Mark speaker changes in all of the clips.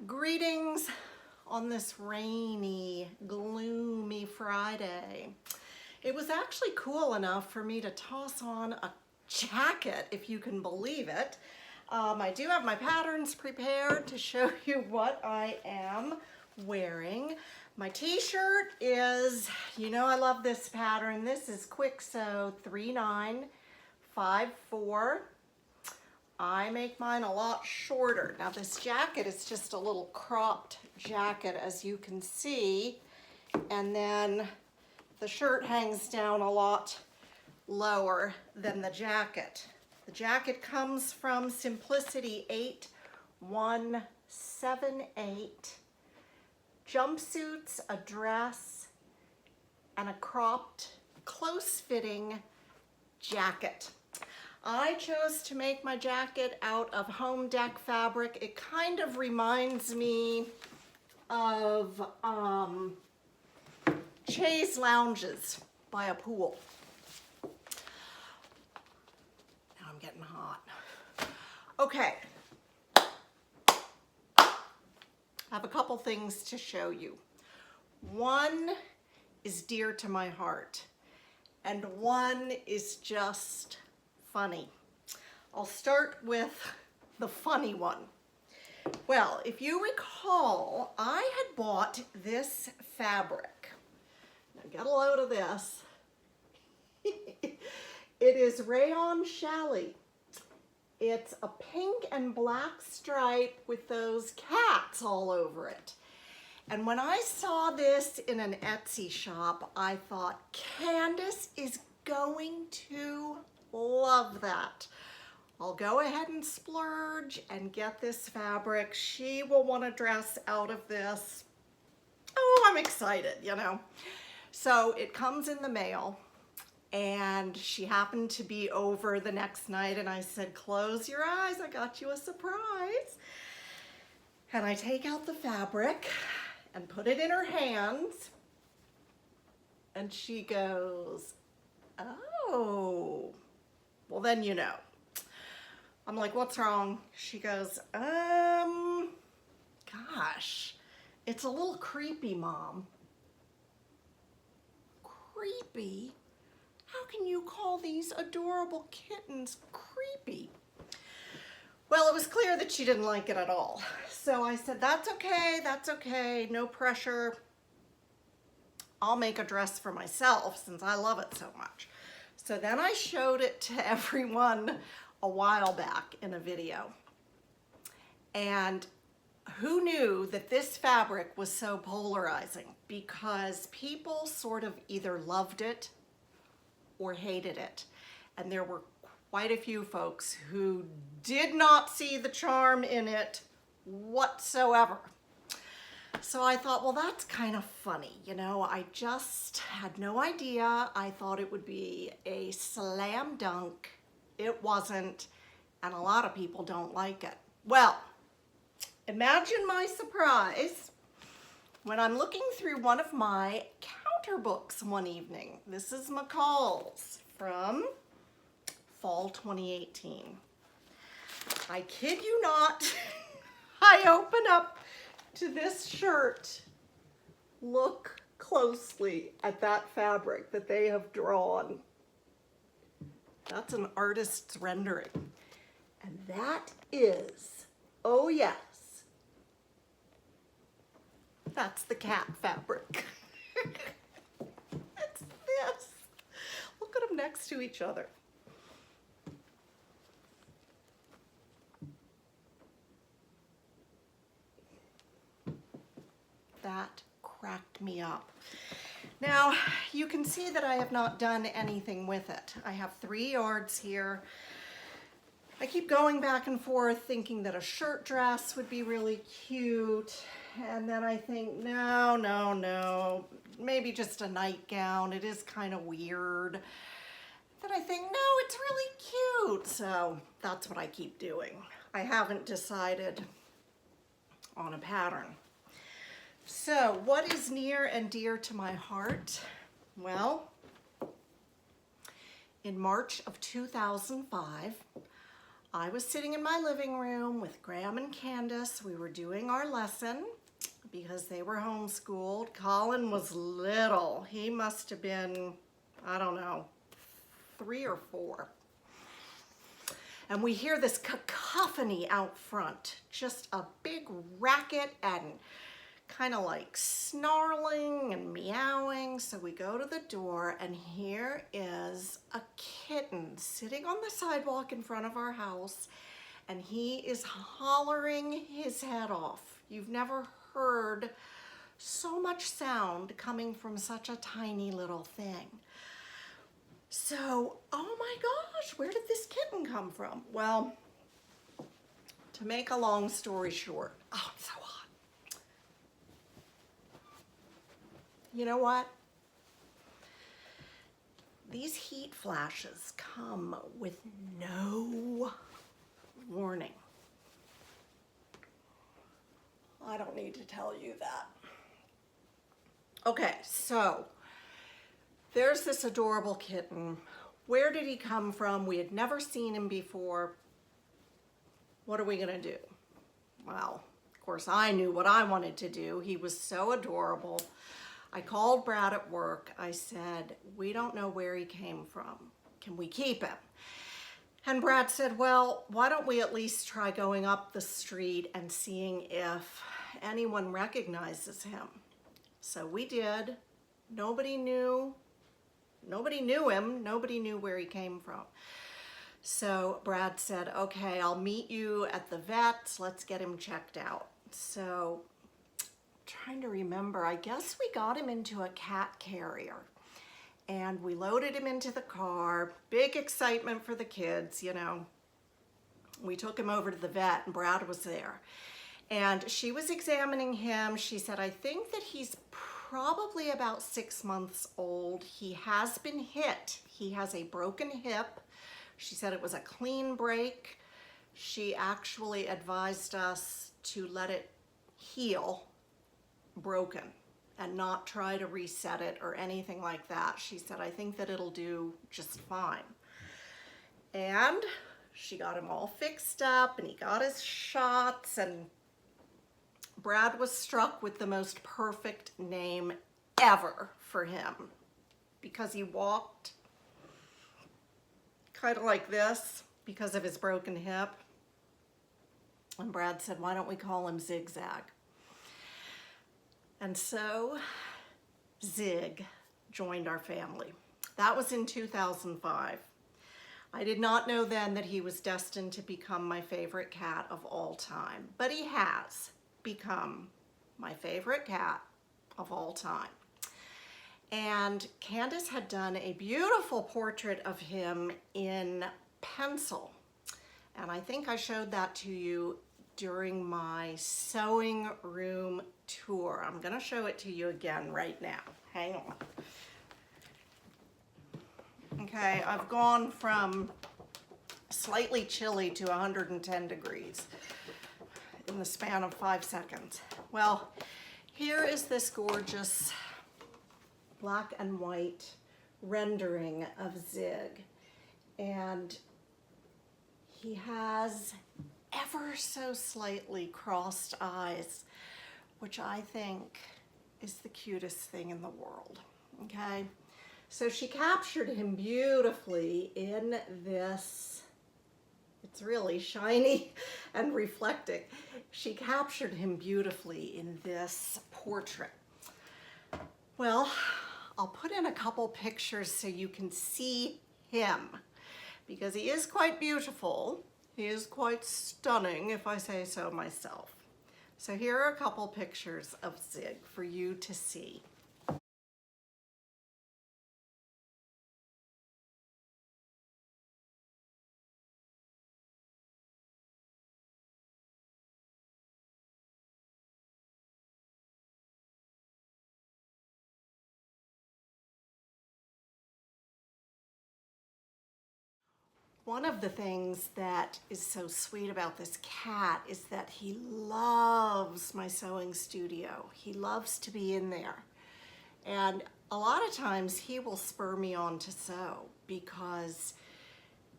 Speaker 1: Greetings on this rainy, gloomy Friday. It was actually cool enough for me to toss on a jacket, if you can believe it. I do have my patterns prepared to show you what I am wearing. My t-shirt is, you know I love this pattern. This is Kwik Sew 3954. I make mine a lot shorter. Now this jacket is just a little cropped jacket, as you can see, and then the shirt hangs down a lot lower than the jacket. The jacket comes from Simplicity 8178. Jumpsuits, a dress, and a cropped, close-fitting jacket. I chose to make my jacket out of home deck fabric. It kind of reminds me of chaise lounges by a pool. Now I'm getting hot. Okay. I have a couple things to show you. One is dear to my heart, and one is just funny. I'll start with the funny one. Well, if you recall, I had bought this fabric. Now get a load of this. It is rayon challis. It's a pink and black stripe with those cats all over it. And when I saw this in an Etsy shop, I thought, Candace is going to love that. I'll go ahead and splurge and get this fabric. She will want to dress out of this. Oh, I'm excited, you know. So it comes in the mail, and she happened to be over the next night, and I said, close your eyes, I got you a surprise. And I take out the fabric and put it in her hands, and she goes, oh. Well, then you know. I'm like, what's wrong? She goes, gosh, it's a little creepy, Mom. Creepy? How can you call these adorable kittens creepy? Well, it was clear that she didn't like it at all. So I said, that's okay, no pressure. I'll make a dress for myself since I love it so much. So then I showed it to everyone a while back in a video. And who knew that this fabric was so polarizing? Because people sort of either loved it or hated it. And there were quite a few folks who did not see the charm in it whatsoever. So I thought, well, that's kind of funny. You know, I just had no idea. I thought it would be a slam dunk. It wasn't, and a lot of people don't like it. Well, imagine my surprise when I'm looking through one of my counter books one evening. This is McCall's from fall 2018. I kid you not, I open up to this shirt. Look closely at that fabric that they have drawn. That's an artist's rendering. And that is, oh yes, that's the cat fabric. It's this. Look at them next to each other. That cracked me up. Now, you can see that I have not done anything with it. I have 3 yards here. I keep going back and forth thinking that a shirt dress would be really cute. And then I think, no, maybe just a nightgown. It is kind of weird. Then I think, no, it's really cute. So that's what I keep doing. I haven't decided on a pattern. So what is near and dear to my heart? Well, in March of 2005, I was sitting in my living room with Graham and Candace. We were doing our lesson because they were homeschooled. Colin was little. He must have been, I don't know, 3 or 4. And we hear this cacophony out front, just a big racket and kind of like snarling and meowing. So we go to the door, and here is a kitten sitting on the sidewalk in front of our house, and he is hollering his head off. You've never heard so much sound coming from such a tiny little thing. So, oh my gosh, where did this kitten come from? Well, to make a long story short, oh, it's so hot. You know what? These heat flashes come with no warning. I don't need to tell you that. Okay, so there's this adorable kitten. Where did he come from? We had never seen him before. What are we gonna do? Well, of course I knew what I wanted to do. He was so adorable. I called Brad at work. I said, we don't know where he came from. Can we keep him? And Brad said, well, why don't we at least try going up the street and seeing if anyone recognizes him? So we did. Nobody knew him. Nobody knew where he came from. So Brad said, okay, I'll meet you at the vet's. Let's get him checked out. So trying to remember, I guess we got him into a cat carrier and we loaded him into the car. Big excitement for the kids, you know. We took him over to the vet and Brad was there. And she was examining him. She said, I think that he's probably about 6 months old. He has been hit. He has a broken hip. She said it was a clean break. She actually advised us to let it heal broken and not try to reset it or anything like that. She said, I think that it'll do just fine. And she got him all fixed up and he got his shots, and Brad was struck with the most perfect name ever for him because he walked kind of like this because of his broken hip. And Brad said, why don't we call him Zigzag? And so Zig joined our family. That was in 2005. I did not know then that he was destined to become my favorite cat of all time, but he has become my favorite cat of all time. And Candace had done a beautiful portrait of him in pencil. And I think I showed that to you during my sewing room tour. I'm gonna show it to you again right now. Hang on. Okay, I've gone from slightly chilly to 110 degrees in the span of 5 seconds. Well, here is this gorgeous black and white rendering of Zig. And he has ever so slightly crossed eyes, which I think is the cutest thing in the world, okay? So she captured him beautifully in this, it's really shiny and reflecting. She captured him beautifully in this portrait. Well, I'll put in a couple pictures so you can see him, because he is quite beautiful. He is quite stunning, if I say so myself. So here are a couple pictures of Zig for you to see. One of the things that is so sweet about this cat is that he loves my sewing studio. He loves to be in there. And a lot of times he will spur me on to sew because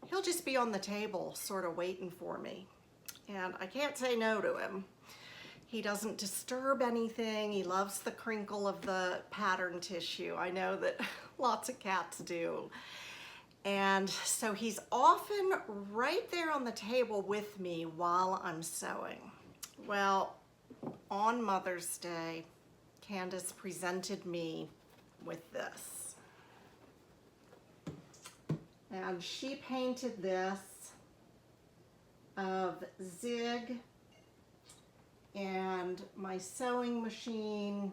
Speaker 1: he'll just be on the table sort of waiting for me. And I can't say no to him. He doesn't disturb anything. He loves the crinkle of the pattern tissue. I know that lots of cats do. And so he's often right there on the table with me while I'm sewing. Well, on Mother's Day, Candace presented me with this. And she painted this of Zig and my sewing machine,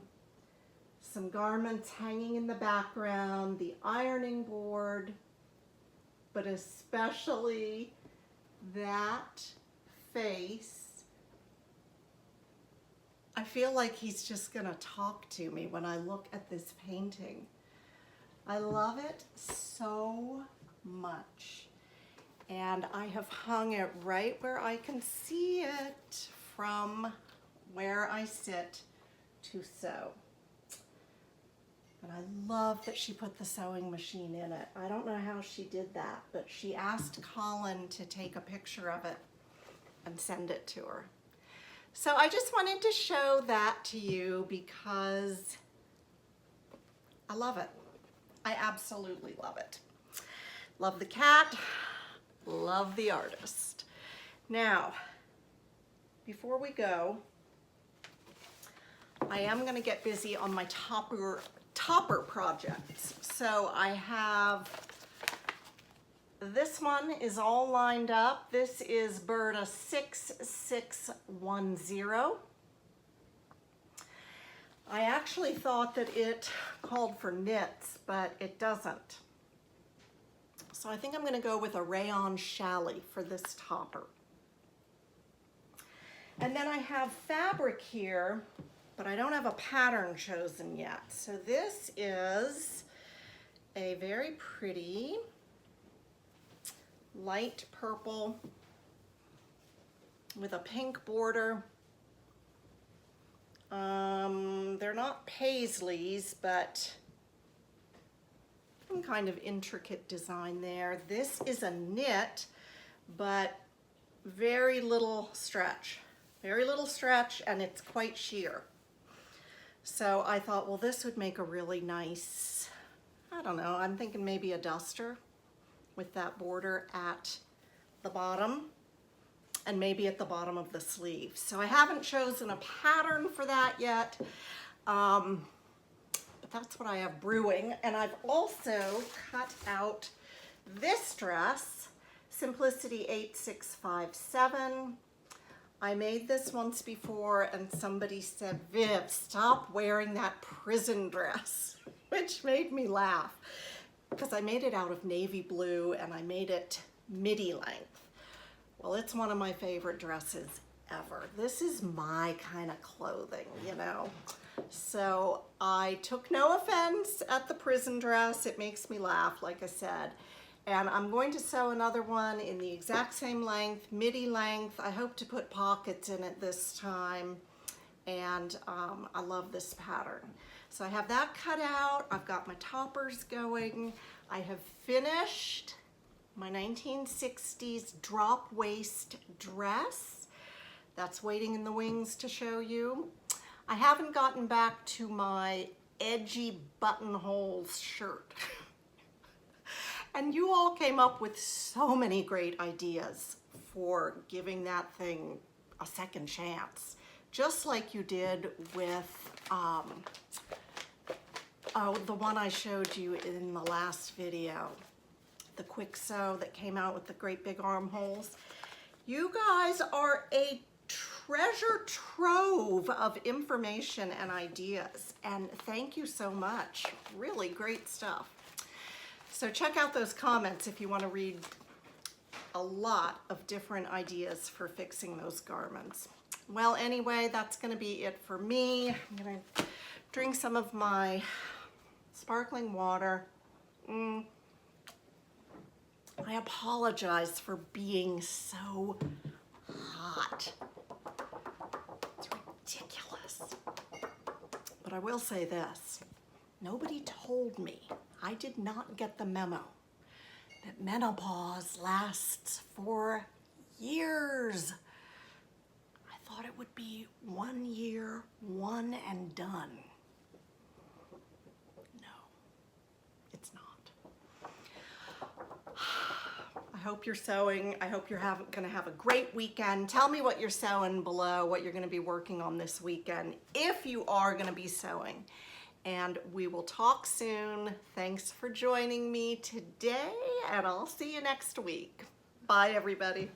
Speaker 1: some garments hanging in the background, the ironing board, but especially that face. I feel like he's just gonna talk to me when I look at this painting. I love it so much. And I have hung it right where I can see it from where I sit to sew. And I love that she put the sewing machine in it. I don't know how she did that, but she asked Colin to take a picture of it and send it to her. So I just wanted to show that to you because I love it. I absolutely love it. Love the cat, love the artist. Now, before we go, I am gonna get busy on my topper projects. So I have, this one is all lined up. This is Burda 6610. I actually thought that it called for knits, but it doesn't. So I think I'm gonna go with a rayon challis for this topper. And then I have fabric here, but I don't have a pattern chosen yet. So this is a very pretty light purple with a pink border. They're not paisleys, but some kind of intricate design there. This is a knit, but very little stretch. Very little stretch, and it's quite sheer. So I thought, well, this would make a really nice, I don't know, I'm thinking maybe a duster with that border at the bottom and maybe at the bottom of the sleeve. So I haven't chosen a pattern for that yet, but that's what I have brewing. And I've also cut out this dress, Simplicity 8657. I made this once before and somebody said, Viv, stop wearing that prison dress, which made me laugh because I made it out of navy blue and I made it midi length. Well, it's one of my favorite dresses ever. This is my kind of clothing, you know. So I took no offense at the prison dress. It makes me laugh, like I said. And I'm going to sew another one in the exact same length, midi length. I hope to put pockets in it this time. And I love this pattern. So I have that cut out. I've got my toppers going. I have finished my 1960s drop waist dress. That's waiting in the wings to show you. I haven't gotten back to my edgy buttonholes shirt. And you all came up with so many great ideas for giving that thing a second chance, just like you did with the one I showed you in the last video, the Kwik Sew that came out with the great big armholes. You guys are a treasure trove of information and ideas, and thank you so much. Really great stuff. So check out those comments if you want to read a lot of different ideas for fixing those garments. Well, anyway, that's going to be it for me. I'm going to drink some of my sparkling water. I apologize for being so hot. It's ridiculous. But I will say this. Nobody told me. I did not get the memo that menopause lasts for years. I thought it would be 1 year, one and done. No, it's not. I hope you're sewing. I hope you're gonna have a great weekend. Tell me what you're sewing below, what you're gonna be working on this weekend, if you are gonna be sewing. And we will talk soon. Thanks for joining me today, and I'll see you next week. Bye, everybody.